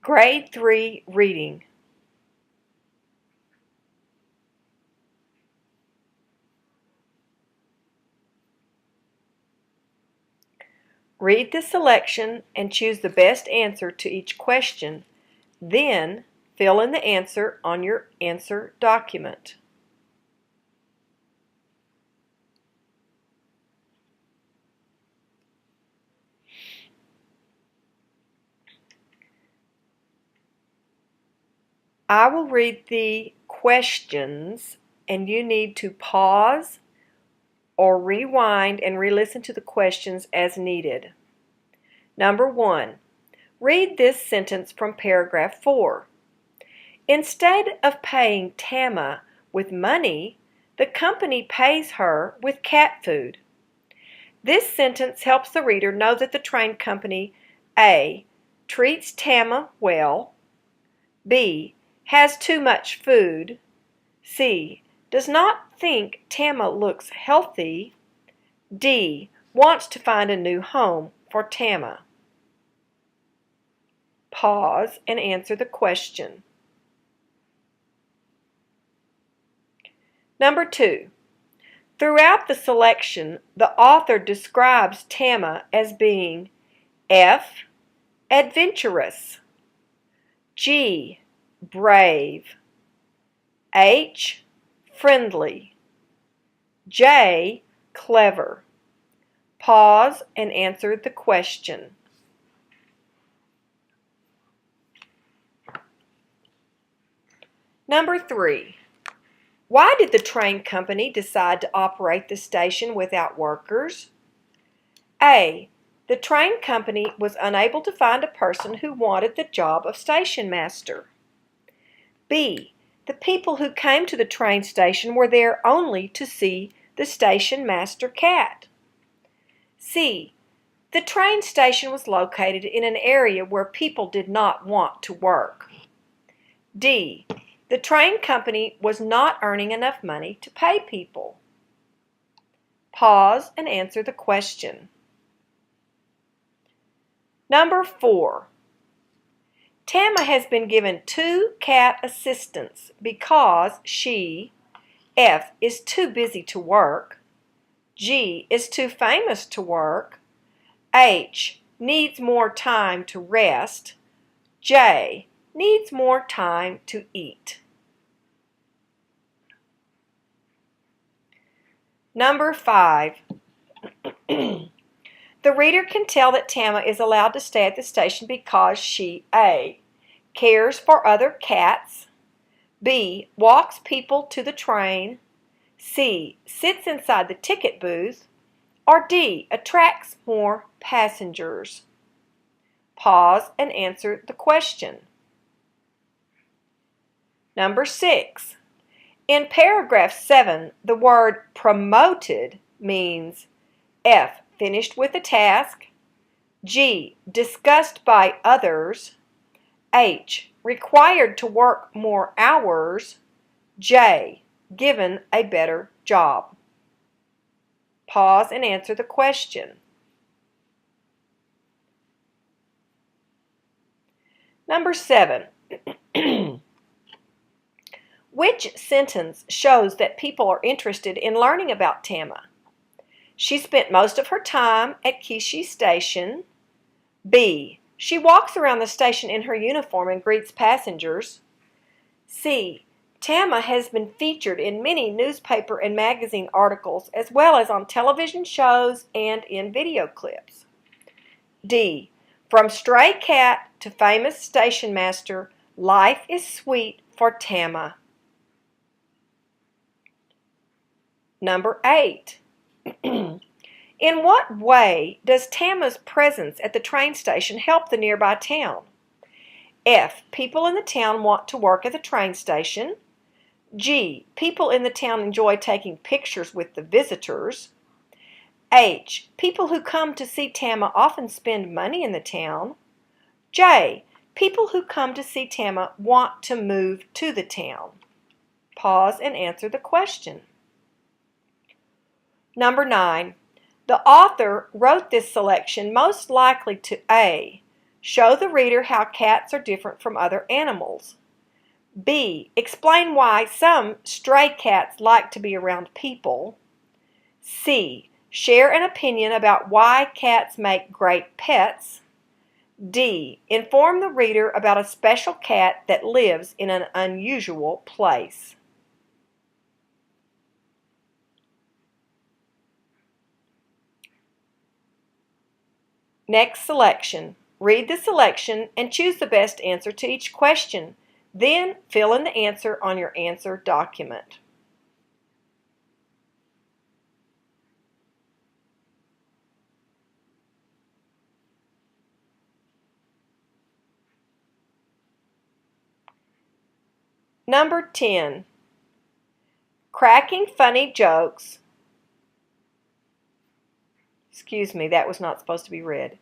Grade 3 Reading. Read the selection and choose the best answer to each question. Then, fill in the answer on your answer document. I will read the questions, and you need to pause or rewind and re-listen to the questions as needed. Number 1. Read this sentence from paragraph 4. Instead of paying Tama with money, the company pays her with cat food. This sentence helps the reader know that the train company A. treats Tama well, B. has too much food, C. does not think Tama looks healthy, D. wants to find a new home for Tama. Pause and answer the question. Number 2. Throughout the selection, the author describes Tama as being F. adventurous, G. brave, H. friendly, J. clever. Pause and answer the question. Number 3. Why did the train company decide to operate the station without workers? A. The train company was unable to find a person who wanted the job of station master. B. The people who came to the train station were there only to see the station master cat. C. The train station was located in an area where people did not want to work. D. The train company was not earning enough money to pay people. Pause and answer the question. Number 4. Tama has been given 2 cat assistants because she, F, is too busy to work, G, is too famous to work, H, needs more time to rest, J, needs more time to eat. Number 5. The reader can tell that Tama is allowed to stay at the station because she A. cares for other cats, B. walks people to the train, C. sits inside the ticket booth, or D. attracts more passengers. Pause and answer the question. Number 6. In paragraph 7, the word promoted means F. finished with a task, G. discussed by others, H. required to work more hours, J. given a better job. Pause and answer the question. Number 7. Which sentence shows that people are interested in learning about Tama? She spent most of her time at Kishi Station. B. She walks around the station in her uniform and greets passengers. C. Tama has been featured in many newspaper and magazine articles as well as on television shows and in video clips. D. From stray cat to famous station master, life is sweet for Tama. Number 8. In what way does Tama's presence at the train station help the nearby town? F. People in the town want to work at the train station. G. People in the town enjoy taking pictures with the visitors. H. People who come to see Tama often spend money in the town. J. People who come to see Tama want to move to the town. Pause and answer the question. Number 9. The author wrote this selection most likely to A. Show the reader how cats are different from other animals. B. Explain why some stray cats like to be around people. C. Share an opinion about why cats make great pets. D. Inform the reader about a special cat that lives in an unusual place. Next selection. Read the selection and choose the best answer to each question. Then fill in the answer on your answer document. Number 10. Cracking funny jokes. Excuse me, that was not supposed to be read.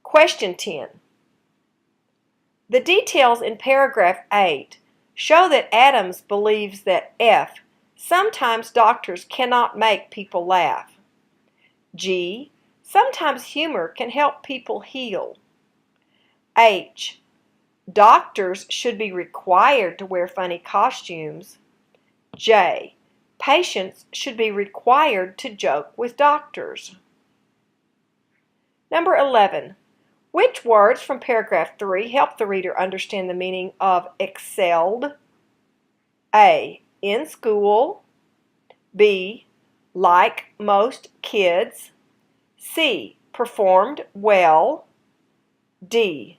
Question 10. The details in paragraph 8 show that Adams believes that F. Sometimes doctors cannot make people laugh. G. Sometimes humor can help people heal. H. Doctors should be required to wear funny costumes. J. Patients should be required to joke with doctors. Number 11. Which words from paragraph 3 help the reader understand the meaning of excelled? A. In school. B. Like most kids. C. Performed well. D.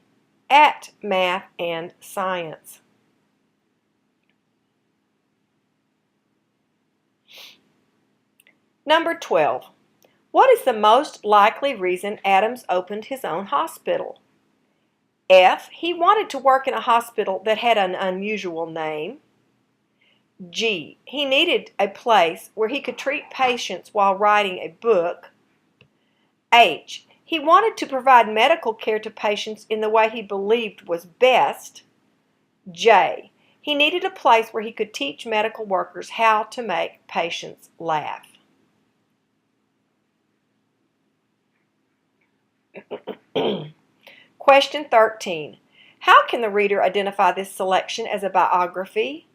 At math and science. Number 12. What is the most likely reason Adams opened his own hospital? F. He wanted to work in a hospital that had an unusual name. G. He needed a place where he could treat patients while writing a book. H. He wanted to provide medical care to patients in the way he believed was best. J. He needed a place where he could teach medical workers how to make patients laugh. Question 13. How can the reader identify this selection as a biography?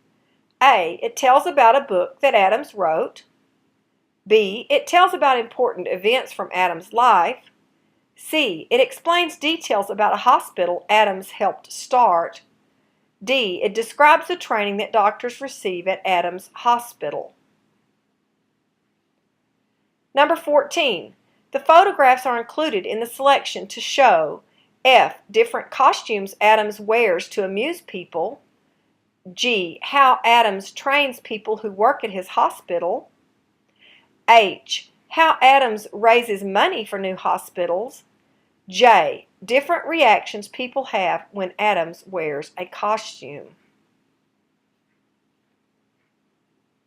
A. It tells about a book that Adams wrote. B. It tells about important events from Adams' life. C. It explains details about a hospital Adams helped start. D. It describes the training that doctors receive at Adams Hospital. Number 14. The photographs are included in the selection to show F. Different costumes Adams wears to amuse people. G. How Adams trains people who work at his hospital. H. How Adams raises money for new hospitals. J. Different reactions people have when Adams wears a costume.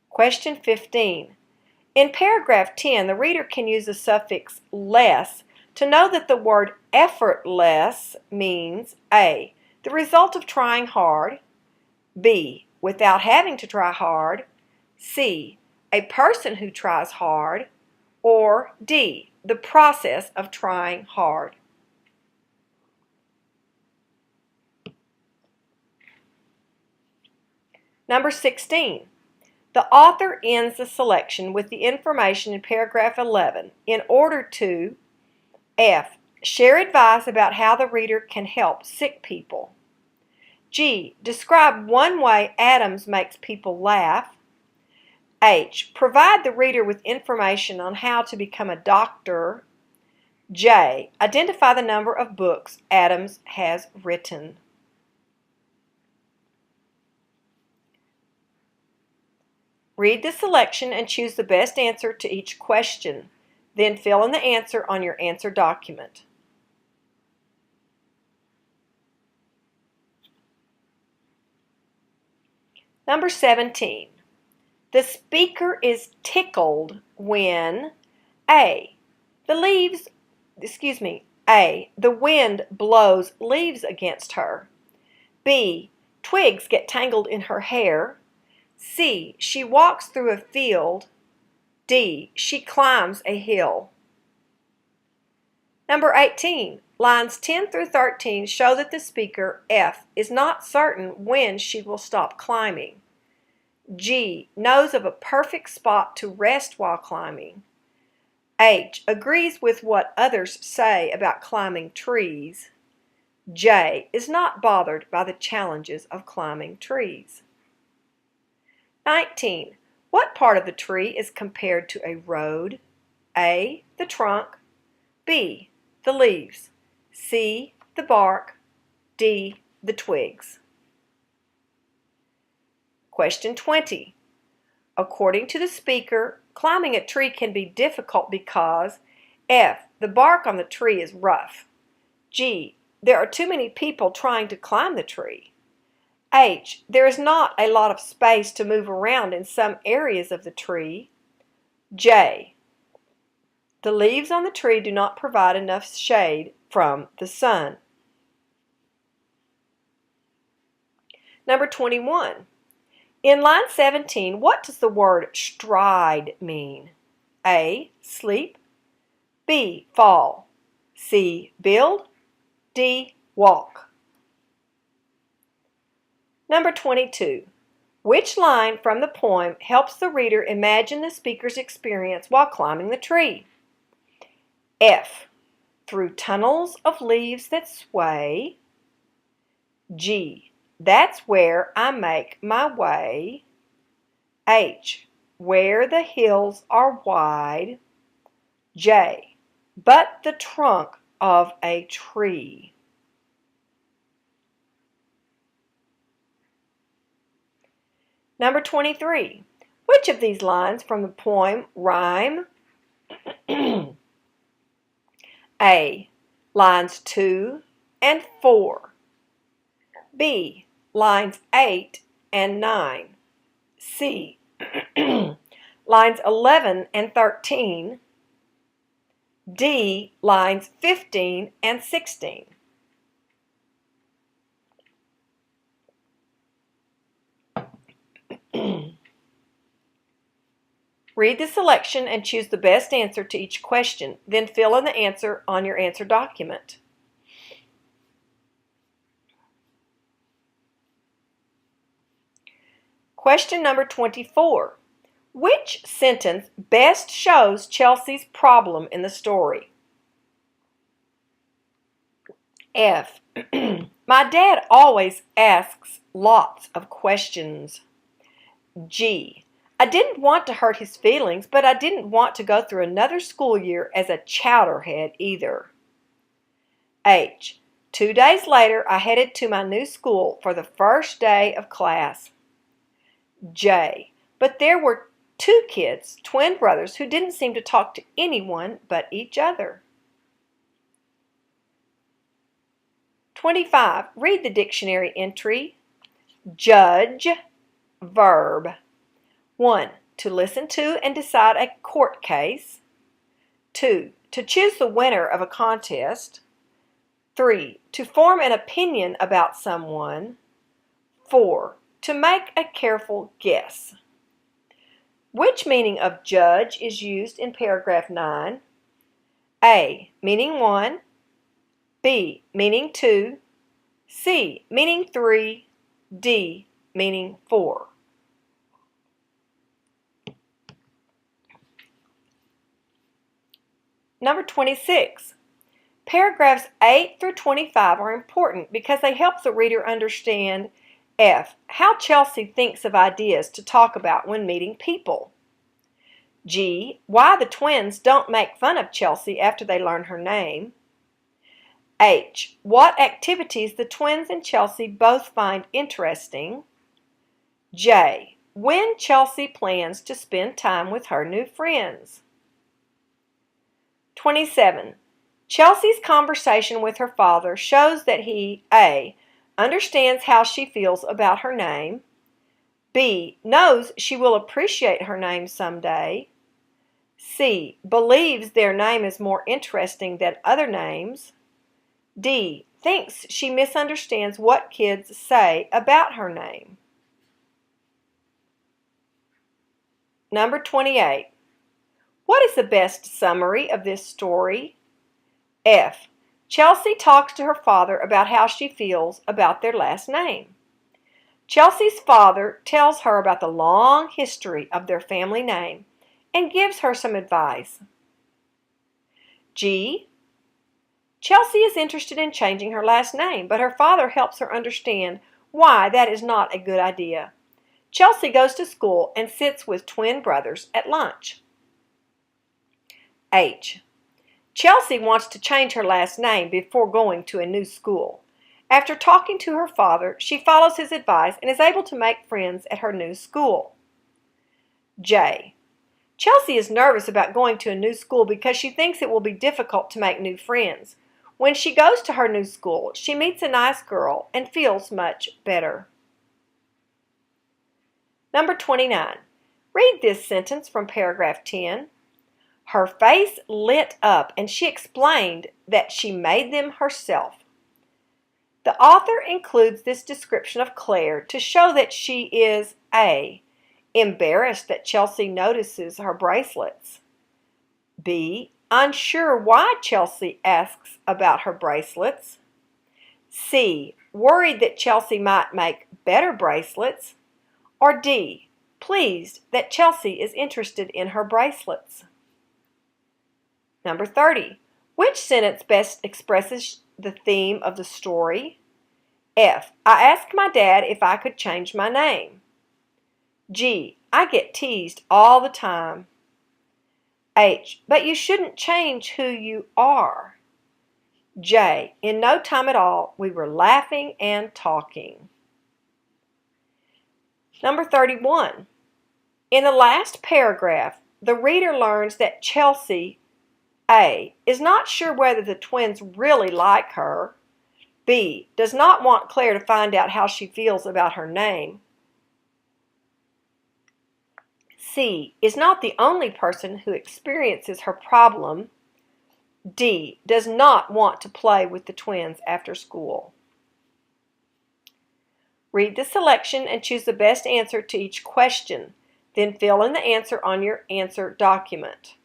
Question 15. In paragraph 10, the reader can use the suffix less to know that the word effortless means A. The result of trying hard. B. Without having to try hard. C. A person who tries hard. Or D. The process of trying hard. Number 16. The author ends the selection with the information in paragraph 11 in order to F. Share advice about how the reader can help sick people. G. Describe one way Adams makes people laugh. H. Provide the reader with information on how to become a doctor. J. Identify the number of books Adams has written. Read the selection and choose the best answer to each question. Then fill in the answer on your answer document. Number 17. The speaker is tickled when A. The wind blows leaves against her. B. Twigs get tangled in her hair. C. She walks through a field. D. She climbs a hill. Number 18. Lines 10 through 13 show that the speaker, F, is not certain when she will stop climbing. G knows of a perfect spot to rest while climbing. H agrees with what others say about climbing trees. J is not bothered by the challenges of climbing trees. 19. What part of the tree is compared to a road? A, the trunk. B, the leaves. C, the bark. D, the twigs. Question 20. According to the speaker, climbing a tree can be difficult because F, the bark on the tree is rough. G, there are too many people trying to climb the tree. H, there is not a lot of space to move around in some areas of the tree. J, the leaves on the tree do not provide enough shade from the sun. Number 21. In line 17, what does the word stride mean? A, sleep. B, fall. C, build. D, walk. Number 22. Which line from the poem helps the reader imagine the speaker's experience while climbing the tree? F, through tunnels of leaves that sway. G, that's where I make my way. H, where the hills are wide. J, but the trunk of a tree. Number 23. Which of these lines from the poem rhyme? A, lines 2 and 4. B, lines 8 and 9. C, lines 11 and 13. D, lines 15 and 16. Read the selection and choose the best answer to each question. Then fill in the answer on your answer document. Question number 24. Which sentence best shows Chelsea's problem in the story? F. My dad always asks lots of questions. G. I didn't want to hurt his feelings, but I didn't want to go through another school year as a chowderhead either. H. 2 days later, I headed to my new school for the first day of class. J. But there were 2 kids, twin brothers, who didn't seem to talk to anyone but each other. 25. Read the dictionary entry. Judge, verb. 1. To listen to and decide a court case. 2. To choose the winner of a contest. 3. To form an opinion about someone. 4. To make a careful guess. Which meaning of judge is used in paragraph 9? A, meaning 1. B, meaning 2. C, meaning 3. D, meaning 4. Number 26. Paragraphs 8 through 25 are important because they help the reader understand F, how Chelsea thinks of ideas to talk about when meeting people. G, why the twins don't make fun of Chelsea after they learn her name. H, what activities the twins and Chelsea both find interesting. J, when Chelsea plans to spend time with her new friends. 27. Chelsea's conversation with her father shows that he A, understands how she feels about her name. B, knows she will appreciate her name someday. C, believes their name is more interesting than other names. D, thinks she misunderstands what kids say about her name. Number 28. What is the best summary of this story? F, Chelsea talks to her father about how she feels about their last name. Chelsea's father tells her about the long history of their family name and gives her some advice. G. Chelsea is interested in changing her last name, but her father helps her understand why that is not a good idea. Chelsea goes to school and sits with twin brothers at lunch. H. Chelsea wants to change her last name before going to a new school. After talking to her father, she follows his advice and is able to make friends at her new school. J. Chelsea is nervous about going to a new school because she thinks it will be difficult to make new friends. When she goes to her new school, she meets a nice girl and feels much better. Number 29. Read this sentence from paragraph 10. Her face lit up and she explained that she made them herself. The author includes this description of Claire to show that she is A. Embarrassed that Chelsea notices her bracelets. B. Unsure why Chelsea asks about her bracelets. C. Worried that Chelsea might make better bracelets. Or D. Pleased that Chelsea is interested in her bracelets. Number 30. Which sentence best expresses the theme of the story? F. I asked my dad if I could change my name. G. I get teased all the time. H. But you shouldn't change who you are. J. In no time at all, we were laughing and talking. Number 31. In the last paragraph, the reader learns that Chelsea, A. is not sure whether the twins really like her. B. Does not want Claire to find out how she feels about her name. C. Is not the only person who experiences her problem. D. Does not want to play with the twins after school. Read the selection and choose the best answer to each question. Then fill in the answer on your answer document.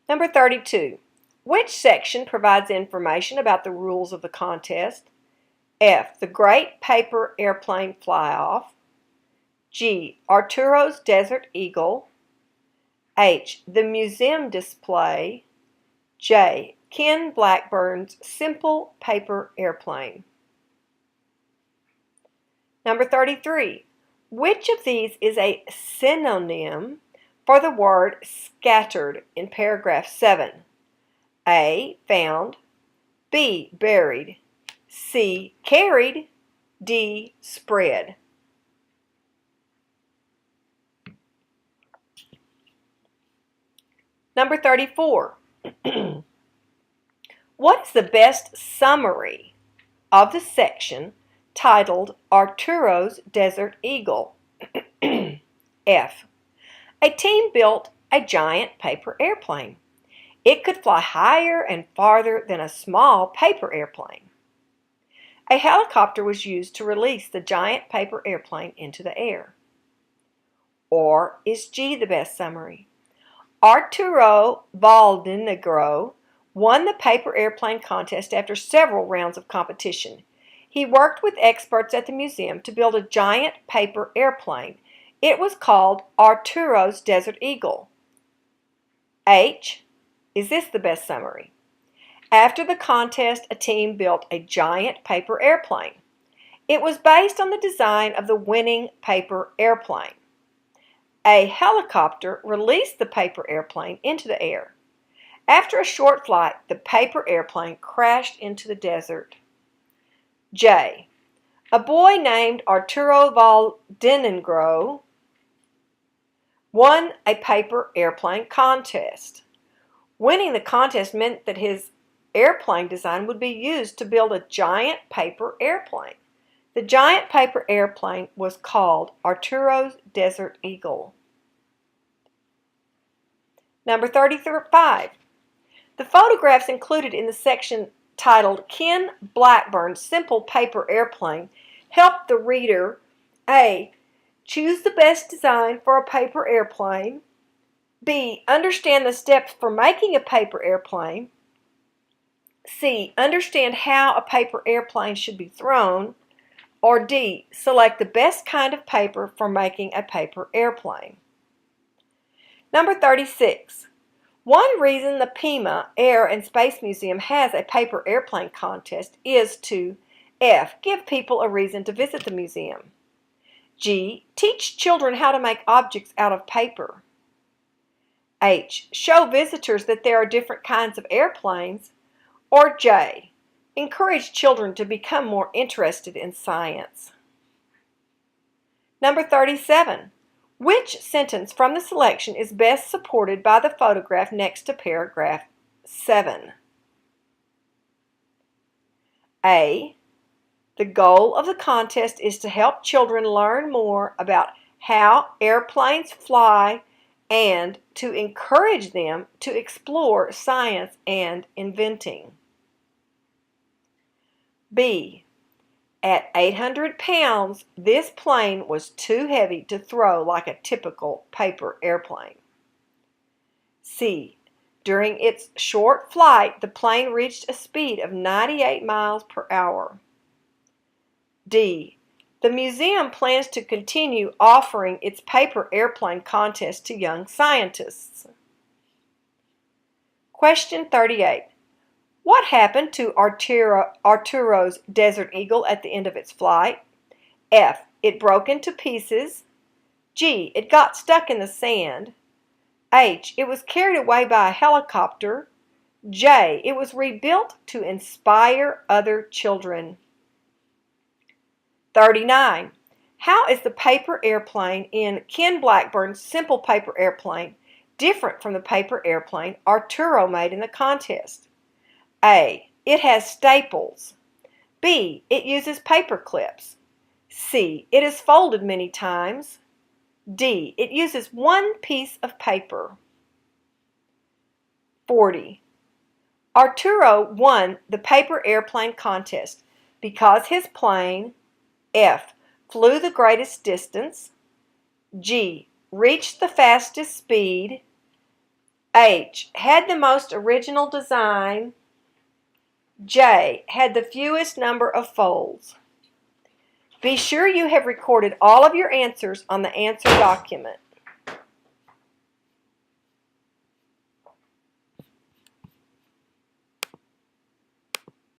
Number 32. Which section provides information about the rules of the contest? F. The Great Paper Airplane Fly-Off. G. Arturo's Desert Eagle. H. The Museum Display. J. Ken Blackburn's Simple Paper Airplane. Number 33. Which of these is a synonym for the word scattered in paragraph 7? A. Found. B. Buried. C. Carried. D. Spread. Number 34. What is the best summary of the section titled Arturo's Desert Eagle? F. A team built a giant paper airplane. It could fly higher and farther than a small paper airplane. A helicopter was used to release the giant paper airplane into the air. Or is G the best summary? Arturo Valdenegro won the paper airplane contest after several rounds of competition. He worked with experts at the museum to build a giant paper airplane. It was called Arturo's Desert Eagle. H. Is this the best summary? After the contest, a team built a giant paper airplane. It was based on the design of the winning paper airplane. A helicopter released the paper airplane into the air. After a short flight, the paper airplane crashed into the desert. J. A boy named Arturo Valdenegro won a paper airplane contest. Winning the contest meant that his airplane design would be used to build a giant paper airplane. The giant paper airplane was called Arturo's Desert Eagle. Number 35. The photographs included in the section titled Ken Blackburn's Simple Paper Airplane help the reader A. Choose the best design for a paper airplane, B. Understand the steps for making a paper airplane, C. Understand how a paper airplane should be thrown, or D. Select the best kind of paper for making a paper airplane. Number 36. One reason the Pima Air and Space Museum has a paper airplane contest is to F. Give people a reason to visit the museum, G. Teach children how to make objects out of paper, H. Show visitors that there are different kinds of airplanes, or J. Encourage children to become more interested in science. Number 37. Which sentence from the selection is best supported by the photograph next to paragraph 7? A. The goal of the contest is to help children learn more about how airplanes fly and to encourage them to explore science and inventing. B. At 800 pounds, this plane was too heavy to throw like a typical paper airplane. C. During its short flight, the plane reached a speed of 98 miles per hour. D. The museum plans to continue offering its paper airplane contest to young scientists. Question 38. What happened to Arturo's Desert Eagle at the end of its flight? F. It broke into pieces. G. It got stuck in the sand. H. It was carried away by a helicopter. J. It was rebuilt to inspire other children. 39. How is the paper airplane in Ken Blackburn's Simple Paper Airplane different from the paper airplane Arturo made in the contest? A. It has staples. B. It uses paper clips. C. It is folded many times. D. It uses one piece of paper. 40. Arturo won the paper airplane contest because his plane F. Flew the greatest distance. G. Reached the fastest speed. H. Had the most original design. J. Had the fewest number of folds. Be sure you have recorded all of your answers on the answer document.